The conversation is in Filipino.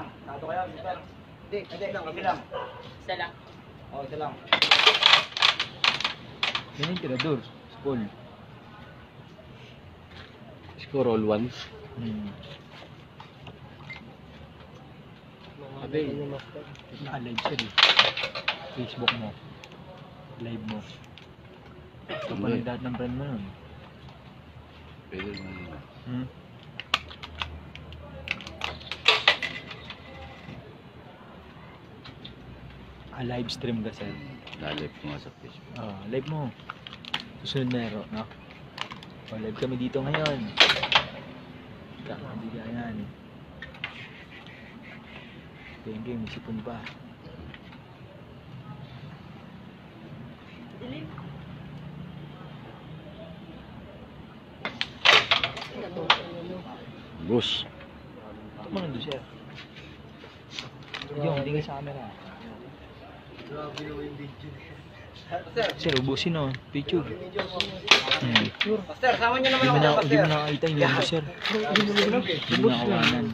lang. Tato kayo, mister. Hindi, kami lang. Isa lang. Oo, isa lang. Yan yung tirador. School. Score all one. Sabi, naka-live siya eh. Facebook mo. Live mo. Kapag lahat ng brand mo nun. Pwede naman yun. Live stream kasi. Na-live ko nga sa Facebook. Live mo. Susunod na ero, no? Live kami dito ngayon. Kakabigayan. Tenge, may sipon pa. Dilim. Bus. Mga nandun siya. Yung, hindi ka sa camera. Grabe naman yung video. Sir, ubusin o. Picture. Pastor, sama niyo naman Hindi mo ako, na Pastor. nakakita yung logo, sir. Hindi mo nakawanan.